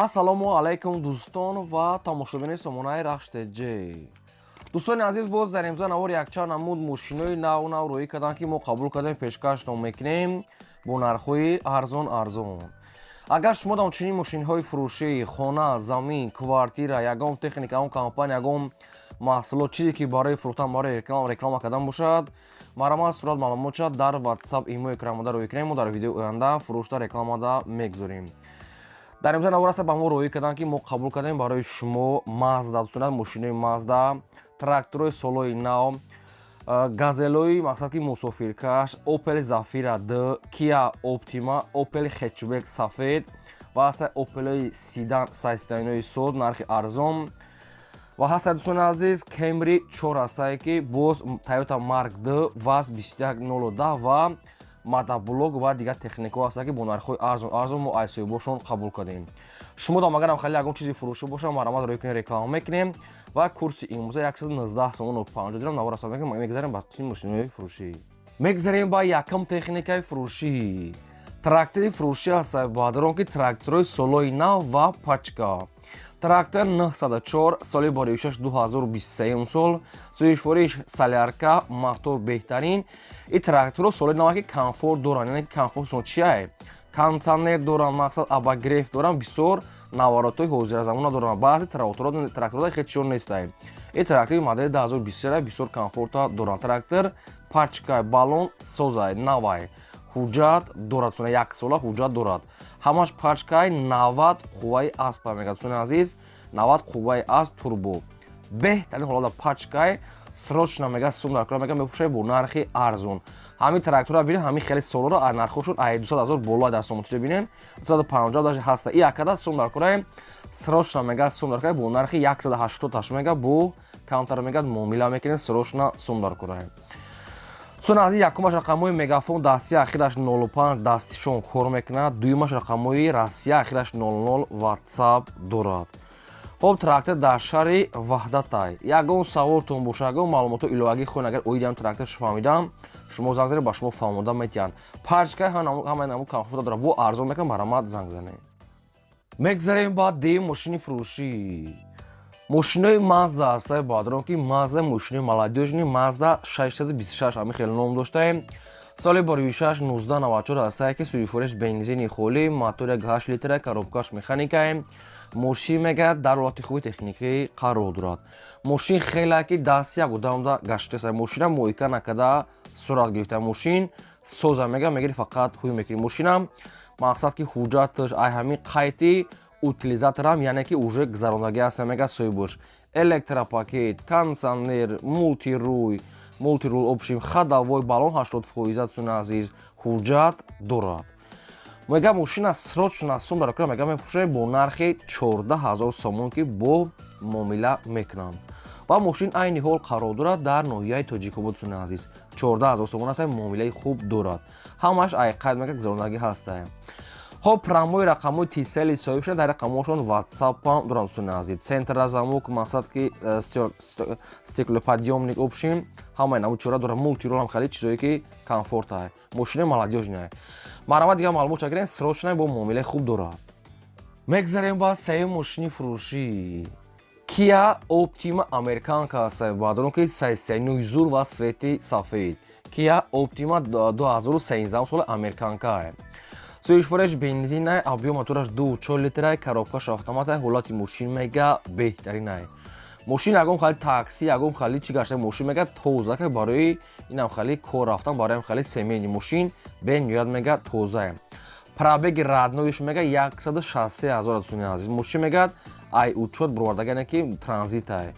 ассалому алайкум дӯстон ва тамошобини сомонаи рахштеҷӣ. дӯстони азиз, боз дар имза навор якчанд намуд мошинои нав рӯӣ кардам, ки мо қабул кардем, пешкашном мекунем бо нархҳои арзон. Агар шумо дар чунин мошинҳои фурӯшии хона, замин, квартира, ягон техника, ягон компания, ягон маҳсулот, чизе ки барои фурӯхтан, барои реклама кардан бошад, маромад сурат маълумот шуд дар WhatsApp имои крамода рӯӣ кунем. Мо дар видеои оянда фурӯшта рекламада мегузорем. дар имза навор аста ба мо рӯӣ кардан, ки мо қабул кардем барои шумо Mazda, дӯстон мошинои Mazda, тракторои солои нав, газелои мақсад ки мусофиркаш, Opel Zafira D, Kia Optima, Opel Hatchback сафед ва аста Opel Sedan сайсидаинои соз нархи арзон ва ҳаста дӯстони азиз Camry 4 астае, ки боз Toyota Mark D ВАЗ 21010 ва Motoblok ва дигар техникаҳо ҳастанд, ки бо нархҳои арзон мо айсоибошон қабул кардем. шумо дам агарам хали ягон чизи фурӯшӣ бошад, маромад рӯӣ кунем, реклама мекунем ва курси имрӯза 119 сомон 50 дирҳам навор аста мегзарем ба мошинои фурӯшӣ. Мегзарем ба якам техникаи фурӯшӣ. Трактори фурӯшӣ ҳаст баъдон, ки тракторои солои нав ва пачка. Трактор 904 соли боривишаш 2023 сол, сӯишвориш солярка, мотор беҳтарин. И тракторо соли нав ки комфорт доранд, яъне комфортшон чия? Кондиционер доранд, мақсад обогрев доранд, бисёр наворотҳои ҳозиразамона доранд. Баъзе тракторҳо хечион нестанд. И трактори модели 2023 бисёр комфорта доранд. Трактор пачка, баллон созай, навай. ҳуҷҷат дорад, 1 сола ҳуҷҷат дорад. ҳамаш пачкаи 90 қувваи асп мегӯяд, дӯстони азиз, 90 қувваи асп турбо. Беҳтарин ҳолата пачкаи срочно мегӯяд, сум дар кора мегӯяд, мефурӯшад бо нархи арзон. ҳамин тракторро бинем, ҳамин хеле солоро нархошон 200,000 боло дар сомонтиҷа бинем, 250 даже ҳаста. И акада сум дар кора срочно мегӯяд, сум дар кора бо нархи 188 мегӯяд, бо каунтар мегӯяд, муомила мекунем, срочно сум дар кора. дӯстони азиз, якумаш рақамҳои мегафон дастии ахираш 05 дастишон кор мекунад, дуюмаш рақамҳои Россия ахираш 00 WhatsApp дорад. хоб, трактор дар шаҳри Ваҳдатай. Ягон саволтон бошад, ягон маълумотҳои иловагӣ хоҳед, агар оидам трактор фаҳмидам, шумо занг занед, ба шумо фаҳмода метиҳанд. Пачкаи ҳамаи намуд комфорта дорад, бо арзон мекунад, маромад занг занед. Мегзарем ба дем мошини фурӯшӣ. мошинои Mazda ҳастаи баъдон, ки Mazda мошини молодёжни Mazda 626 ҳамин хеле ном доштаем. соли боривишаш 1994 ҳастае, ки сӯрифориш бензини холӣ, мотор 8 литра, коробкаш механикае. мошин мегӯяд дар ҳолати хуби техникӣ қарор дорад. мошин хеле ки дасти як одамда гаштаест. мошина муойка накарда сурат гирифта. мошин соза мегӯяд, мегири фақат ҳуй мекунӣ. мошинам мақсад ки ҳуҷҷаташ ай ҳамин қайти утилизаторам, яъне ки уже гузарондагӣ аст, мегӯяд соҳибош. электропакет, кондиционер, мултирул обшим, ходовой, баллон 80%, дӯстони азиз, ҳуҷҷат дорад. мегӯяд мошина срочно сум дар кора, мегӯяд мефурӯшад бо нархи 14000 сомон, ки бо муомила мекунанд. ва мошин айни ҳол қарор дорад дар ноҳияи Тоҷикобод, дӯстони азиз. 14000 сомон аст, муомилаи хуб дорад. ҳамаш ай қайд мегӯяд, гузарондагӣ ҳастае. хоб, промои рақамҳои тисели соҳиб дар рақамҳошон WhatsApp доранд, дӯстони азиз. центра замок, мақсад ки стеклоподъёмник обшим, ҳамаи намуд чора дорад. мултирол ҳам хеле чизое ки комфортае. мошинои молодёжнае. маромад дигар маълумот чакирем, срочно бо муомилаи хуб дорад. мегзарем ба сеюм мошини фурӯшӣ. Kia Optima американка ҳастае, баъдон ки сайсидаинои зур ва свети сафед. Kia Optima 2013 соли американкае. сӯишвориш бензинае, объём мотораш 2.4 литрае, коробкаш автоматае, ҳолати мошин мега беҳтаринае. мошин ягон хали такси, ягон хали чӣ гашта мошин мега тоза, ки барои инам хали кор рафтан, барои хали семейни мошин бениҳоят мега тозае. пробеги радноиш мега 163000, дӯстони азиз. мошин мега ай учёт бировардагӣ, яъне ки транзитае.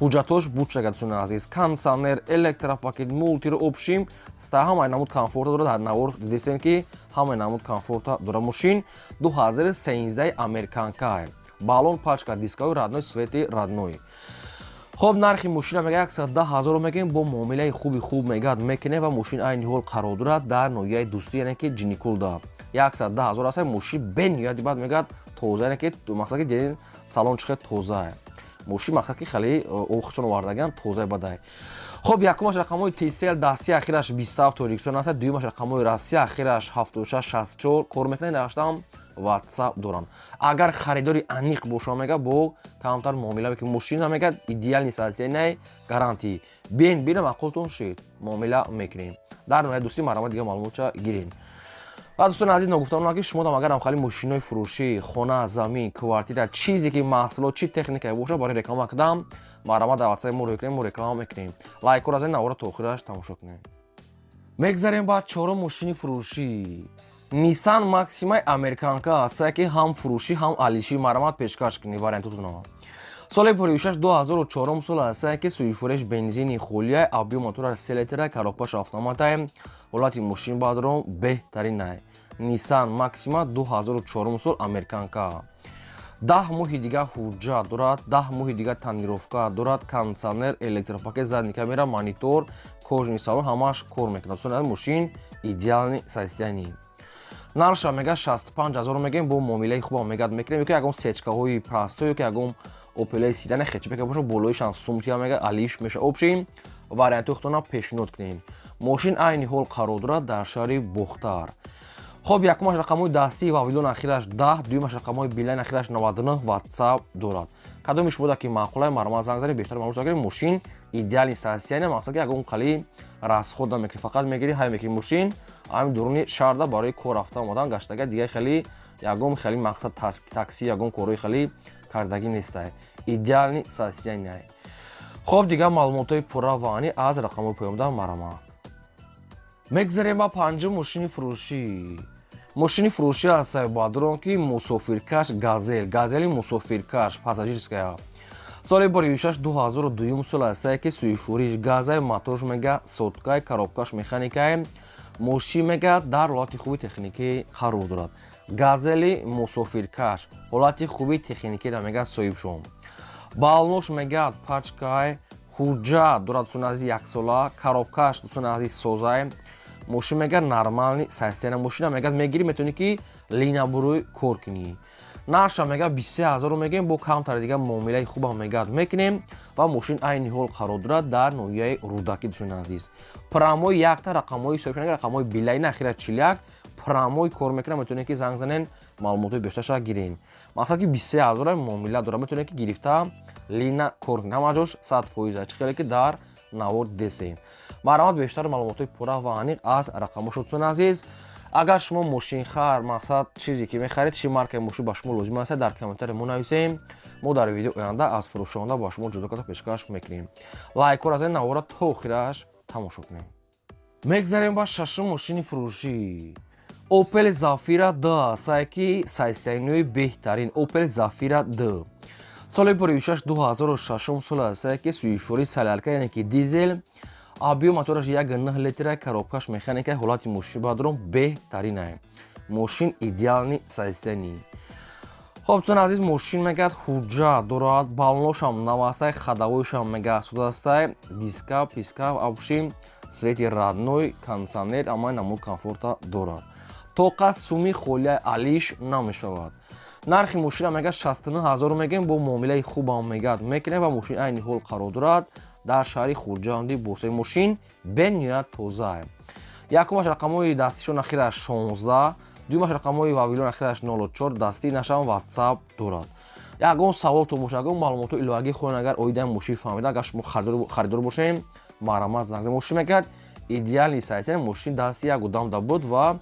ҳуҷҷатош буч мегӯяд, дӯстони азиз. кондиционер, электропакет, мултиро обшим, ҳамаи намуд комфорта дорад. навор дидестем, ки ҳамаи намуд комфорта дорад. мошин 2013 американкае. баллон, пачка, дискаҳои радной, свети радной. хоб, нархи мошина мега 110000 мегӯем, бо муомилаи хуб мегӯяд мекунем ва мошин айни ҳол қарор дорад дар ноҳияи дӯстӣ, яъне ки ҷиникулда. 110000 аст, мошин бениҳояти бад мегӯяд тоза, яъне ки мақсад ки дидем салон чихе тозае. мошин мақсад ки хеле обхӯчон овардаган тозаи бадае. хоб, якумаш рақамҳои TCL дастии ахираш 27 ториксон аст, дуюмаш рақамҳои Россия ахираш 7664 кор мекунад. нагаштам WhatsApp доранд. Агар харидори аниқ боша мега бо камтар муомила мекунем. Мошина мега идеални состояние гарантии. Бен бира мақултон шед муомила мекунем. дар ноҳияи дӯстӣ марҳамат дига маълумота гирем. ва дӯстони азиз нагуфтам ки шумо дам агарам хали мошинои фурӯшӣ, хона, замин, квартира, чизе ки маҳсулот чи техникае боша барои реклама кардам, марҳамат дар WhatsApp мо рӯй кунем, мо реклама мекунем. Лайкро разен навора то охираш тамошо кунем. мегзарем ба чорум мошини фурӯшӣ. Nissan Maxima американка аст ки ҳам фурӯшӣ, ҳам алишӣ марҳамат пешкаш кунӣ вариантотуно. соли 2006 2004 сол аст ки сӯифуреш бензини хӯлия объем мотора 3 литра коробкаш автомата ҳолати мошин бадром беҳтарин ай. Nissan Maxima 2004 сол американка. 10 моҳи дига ҳуҷҷат дорад, 10 моҳи дига тонировка дорад, кондитсионер, электропакет, задни камера, монитор, кожаи салон ҳамааш кор мекунад. Мошин идеални состояние. нарша мега 65 000 мегем бо муомилаи хуб мегад мекунем. Ёки ягон сечкаҳои просто, ёки ягон опелаи сидани хечбека боша болоишан сумтия мега алиш меша обшим варианти худтона пешниҳод кунем. Мошин айни ҳол қарор дорад дар шаҳри Бухтар. хоб якумаш рақамҳои дастии вавилон ахираш 10, дуюмаш рақамҳои билайн ахираш 99 WhatsApp дорад. кадоми шумода ки маъқулай марҳамат занг занед беҳтар маълумот гиред. Мошин идеални состояние мақсад ки ягон қали расход намекунӣ, фақат мегирӣ ҳай мекунӣ мошин ҳамин дуруни шаҳрда барои кор рафта омадан гаштага дигаи хеле ягон хеле мақсад такси ягон корҳои хеле кардагӣ нестай. идеални состояние. хоб дига маълумотои пурра ва анӣ аз рақамҳои поёмда марҳамат. мегзарем ба панҷум мошини фурӯшӣ. мошини фурӯшӣ аст бадрон ки мусофиркаш газел, газели мусофиркаш пассажирская. соли 2006 2002 сол аст ки сӯифуриш газай моторш мега соткай, коробкаш механикае. мошин мега дар ҳолати хуби техникӣ қарор дорад. газели мусофиркаш ҳолати хуби техникӣ да мега соҳибшум. балнош мега пачкай, ҳуҷҷат дорад дӯстон азиз 1 сола, коробкаш дӯстон азиз созай. мошин мега нормални состояние. мошина мега мегирӣ метавонӣ ки линабуруй кор кунӣ. нарша мега 23 000 мегем бо камтар дига муомилаи хуба мега мекунем ва мошин айни ҳол қарор дорад дар ноҳияи рӯдаки дӯстони азиз. прамои якта рақамҳои соҳибшунага рақамҳои билайна ахира 41 прамои кор мекунад. метавонед ки занг занен маълумотои бештарша гирен. мақсад ки 23 000 муомила дорад. метавонед ки гирифта лина кор кунед. ҳама ҷош 100% чӣ хеле ки дар навор десем. марҳамат бештар маълумотои пурра ва аниқ аз рақамҳошо дӯстони азиз. агар шумо мошинхар мақсад чизе ки мехаред чӣ маркаи мошин ба шумо лозим аст дар комментаре мо нависем. мо дар видеои оянда аз фурӯшонда ба шумо ҷудо карда пешкаш мекунем. лайкро разен навора то охираш тамошо кунем. мегзарем ба шашум мошини фурӯшӣ. Opel Zafira D аст ки состоянии беҳтарин. Opel Zafira D. соли 2006 2006 сол аст ки сӯифури солярка яъне ки дизел объем мотораш 1.9 литра, коробкаш механика, ҳолати мошин бадром беҳтарин ай. мошин идеални состояние. хоб дӯстон азиз мошин мегад ҳуҷҷат дорад, балношам навасай, хадавоишам мега судастай, диска, писка, обшим, свети родной, кондитсионер, амай намуд комфорта дорад. тоқа суми холияи алиш намешавад. нархи мошина мега 69 000 мегем бо муомилаи хубам мегад мекунем ва мошин айни ҳол қарор дорад дар шаҳри хурҷанди босои мошин бениҳоят тоза. якумаш рақамҳои дастишон ахираш 16, дуюмаш рақамҳои вавилон ахираш 04, дастии нашам WhatsApp дорад. ягон савол то боша, ягон маълумотои иловагӣ хоҳед агар оидаи мошин фаҳмида, агар шумо харидор бошем марҳамат занг занед. мошин мегад идеални состояние. мошин дасти як одам да буд ва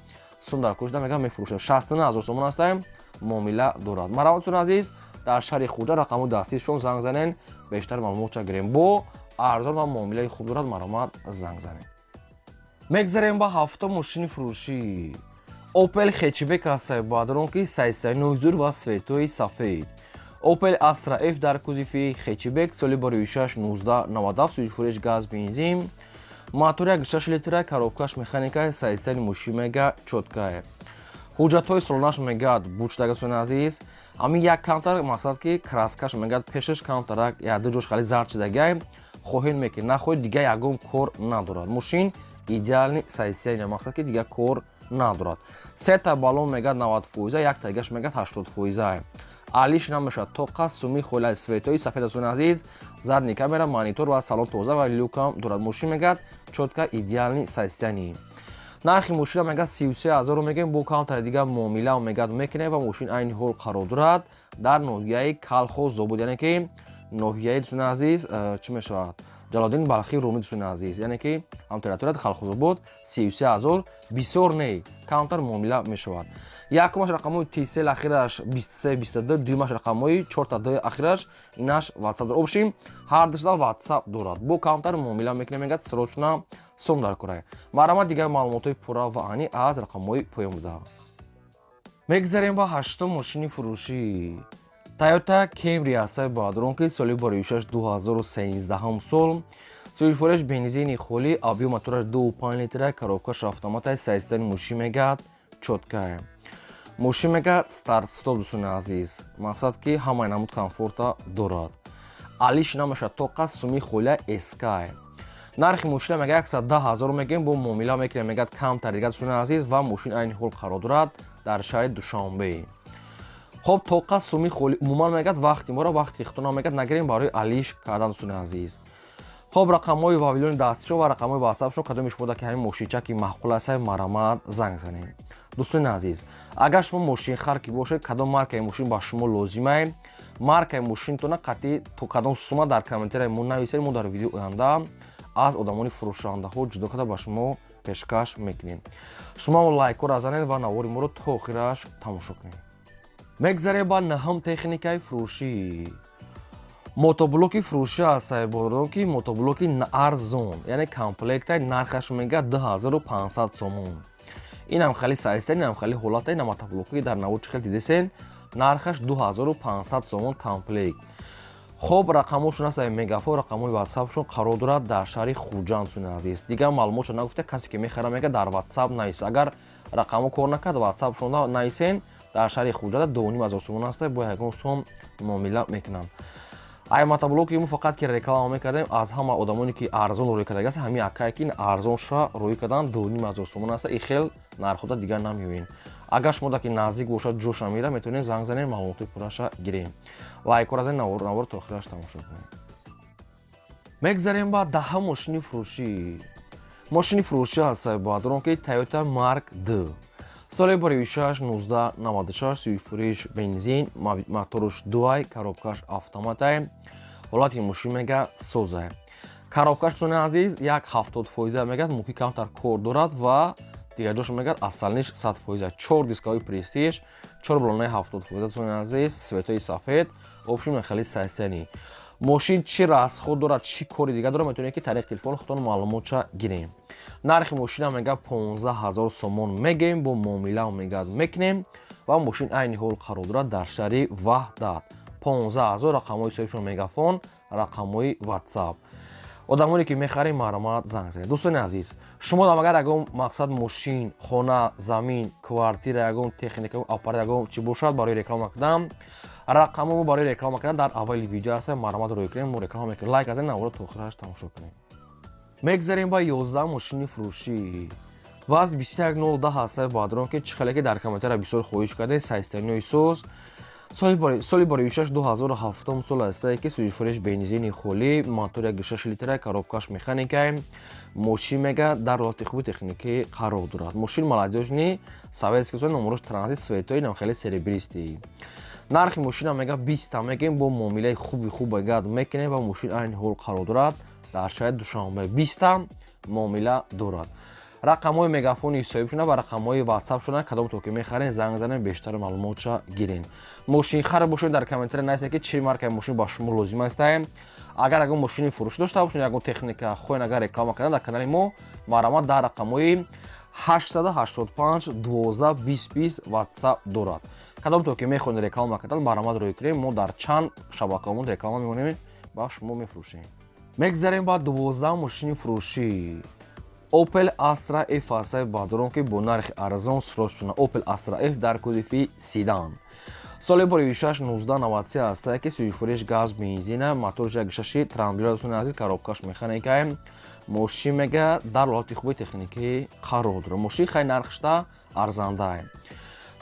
сум дар кӯшида мега мефурӯшем. 69 000 сомон астаем муомила дорад. марҳаматон азиз дар шаҳри хурҷа рақамҳои дастишон занг занен бештар маълумотша гирем. бо арзон ва муомилаи хуб дорад. марҳамат занг занед. мегзарем ба ҳафтум мошини фурӯшӣ. Opel хечбек аст бадрон ки состоянии зур ва светои сафед. Opel Astra F дар кузови хечбек соли 2006 1997 сӯифуриш газ бензин мотори 1.6 литра, коробкаш механика, состояние мошин мега чотка. ҳуҷҷатҳои солонаш мегад бучтага дӯстони азиз. ҳамин як камтар мақсад ки краскаш мегад пешаш камтарак яду ҷош хали зард шидагай хоҳед мекунед. нахоҳед дига ягон кор надорад. мошин идеални состояние мақсад ки дига кор надорад. сета балон мегад 90%, як тагаш мегад 80%. алиш намешавад. тоқа суми холияи светои сафед дӯстони азиз. задни камера, монитор ва салон тоза ва люкам дорад. мошин мегад чотка идеални состояние. нархи мошина мегӯяд 33000 мегӯем, бо каунтари дигар муомила мегӯяд мекунем ва мошин айни ҳол қарор дорад дар ноҳияи Калхоз Зобуд, яъне ки ноҳияи дӯстони азиз чӣ мешавад Ҷалолиддин Балхи Румӣ дӯстони азиз, яъне ки ҳамтерриторияти Калхозобод 33000 бисёр не каунтар муомила мешавад. Якумаш рақамҳои T-Cell ахираш 2322, дуюмаш рақамҳои 4-2 ахираш инаш WhatsApp дорад. Обшим ҳар душта WhatsApp дорад. Бо каунтар муомила мекунем, мегӯяд срочна сум дар Корея. Маърама дигар маълумотҳои пурра ва анӣ аз рақамҳои поён буда. Мегзарем ба ҳаштум мошини фурӯшӣ. Toyota Camry ҳастай баъдрон ки соли бори 2013 сол сӯзишвориш бензини холӣ объем мотораш 2.5 литра коробкаш автоматай сайзидани мошин мегӯяд чоткае. Мошин мегӯяд старт стоп дӯстони азиз. Мақсад ки ҳамаи намуд комфорта дорад. Алиш намешад тоқа суми холия SK. нархи мошина мегӯяд 110000 мегӯем, бо муомила мекунем, мегӯяд камтар дигар дӯстони азиз ва мошин айни ҳол қарор дорад дар шаҳри Душанбе. خب тоқа суми холӣ умуман мегӯяд вақти моро вақти ихтино мегӯяд нагирем барои алиш кардан дӯстони азиз. خب рақамҳои вавилони дастишо ва рақамҳои ватсапшо кадоме шумода ки ҳамин мошинчаки маъқул аст марамат занг занем. дӯстони азиз, агар шумо мошинхар ки бошед, кадом маркаи мошин ба шумо лозимае, маркаи мошинтона қатъи то кадом сума дар комментарияи мо нависед, мо дар видеои оянда аз одамони фурӯшандаҳо ҷудо карда ба шумо пешкаш мекунем. шумо лайкҳоро занед ва навори моро то охираш тамошо кунед. мегзарем ба наҳум техникаи фурӯшӣ. мотоблоки фурӯшӣ ҳастае бодон ки мотоблоки арзон, яъне комплектай нархаш мегӯяд 2500 сомон. инам хеле сайзтар, инам хеле ҳолата, ина мотоблоки дар навод чӣ хел дидесен, нархаш 2500 сомон комплект. хоб рақамошон ҳастае мегафон, рақамҳои ватсапшон қарор дорад дар шаҳри Хуҷанд дӯстони азиз. дигар маълумотшо нагуфта, касе ки мехара мегӯяд дар WhatsApp нависед. агар рақамҳо кор накард WhatsAppшон нависен, дар шаҳри Хуҷанд 2500 сомон ҳастае, бо ягон сом муомила мекунам. ай мотоблоки мо фақат ки реклама мекардем аз ҳама одамоне ки арзон рӯй кардаги аст, ҳамин акае ки арзонша рӯй кардан 2500 сомон аст, и хел нархота дигар намеёин. агар шумо даки наздик бошад ҷоша мера, метавонед занг занед, маълумоти пурраша гирем. лайкҳоро занед, навор то охираш тамошо кунед. мегзарем ба даҳум мошини фурӯшӣ. мошини фурӯшӣ ҳастае баъдрон ки Toyota Mark D. соли бори 1996 сӯзишвориш бензин, моторуш дуай, коробкаш автоматай, ҳолати мошин мегӯяд созае. коробкаш дӯстони азиз 70% мегӯяд муҳи камтар кор дорад ва дигар ҷош мегӯяд асалниш 100%. 4 дискаҳои престиж, 4 балонаи 70% дӯстони азиз, светои сафед, обшим хеле сайсани. мошин чӣ расход дорад, чӣ кори дигар дорад, метавонед ки тариқи телефон худтон маълумотша гирем. нархи мошина мегӯяд 15000 сомон мегӯем, бо муомила мегӯяд мекунем ва мошин айни ҳол қарор дорад дар шаҳри Ваҳдат. 15000 рақамҳои соҳибшон мегафон, рақамҳои WhatsApp. одамоне ки мехарем маърамат занг занед. дӯстони азиз, шумо агар ягон мақсад мошин, хона, замин, квартира, ягон техника, аппарат, ягон чӣ бошад барои реклама кардам, рақамҳо мо барои реклама кардан дар аввали видео ҳаст, маърамат рӯй кунем, мо реклама мекунем. лайк азед, навора то охираш тамошо кунем. мегзарем ба 11 мошини фурӯшӣ. ваз 2110 ҳастае баъдрон ки чӣ хеле ки дар комментария бисёр хоҳиш кардед, сайзтаринои соз соли бори 2007 сол ҳастае ки сӯзишвориш бензини холӣ, мотор 1.6 литра, коробкаш механикае, мошин мегӯяд дар ҳолати хуби техникӣ қарор дорад. мошин молодёжни советский соли номерош транзит, светои намхели серебристи. нархи мошина мегӯяд 20 мегӯем, бо муомилаи хуб мегӯяд мекунем ва мошин айни ҳол қарор дорад дар шаҳри Душанбе. 20 муомила дорад. рақамҳои мегафони соҳибшона ва рақамҳои WhatsAppшона кадом то ки мехарен, занг занед, бештар маълумотша гирен. мошинхар бошед, дар комментария нависед ки чӣ маркаи мошин ба шумо лозим астае. агар ягон мошини фурӯшӣ дошта бошед, ягон техника хоҳед агар реклама кардан дар канали мо, маърамат дар рақамҳои 885 12 20 20 WhatsApp дорад. кадом то ки мехоҳед реклама кардан, маърамат рӯй кунем, мо дар чанд шабакаҳомон реклама мекунем, ба шумо мефурӯшем. мегзарем ба 12 мошини фурӯшӣ. Opel Astra F ҳастае баъдрон ки бо нархи арзон срочна. Opel Astra F дар кодифи седан. соли бори 1993 ҳастае ки сӯзишвориш газ бензина, моториш 1.6 трамблер дӯстони азиз, коробкаш механикае, мошин мегӯяд дар ҳолати хуби техникӣ қарор дорад. мошин хеле нархишта арзандае.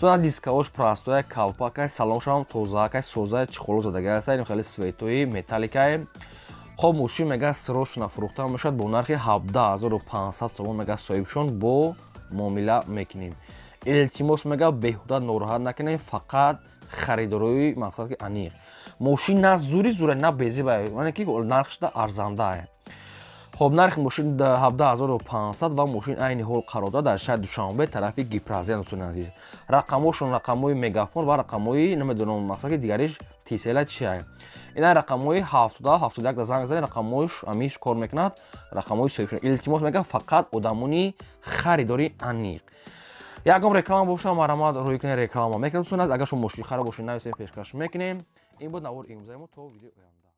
дӯстони дискаҳош простое, калпакае, салоншам тозаакае, созае, чихоло задагӣ ҳастае, хеле светои металликае. хоб мошин мегӯяд срочна фурӯхта мешавад бо нархи 17500 сомон мегӯяд соҳибшон, бо муомила мекунем. Илтимос мегӯяд беҳуда нороҳат накунем, фақат харидории мақсад ки аниқ. Мошин на зури зура на безибай, яъне ки нархшда арзандае. خب نرخ ماشین 17500 و ماشین عین حال قرار داده در شهر دوشنبه طرف گیپرازیان دوستان عزیز. رقماشون رقمای مگافون و رقمای نمیدونم مقصد دیگریش تیسلا چیه. اینا رقمای 70 71 در زنگ زدن رقمایش امیش کار میکند. رقمای سویشون التماس میگه فقط آدمونی خریداری انیق. یکم رکلام باشه مرامد روی کنه رکلام میکنم دوستان عزیز. اگر شما مشتری خراب باشین نویسین پیشکش میکنیم. این بود نوار امروزی ما تو ویدیو آینده.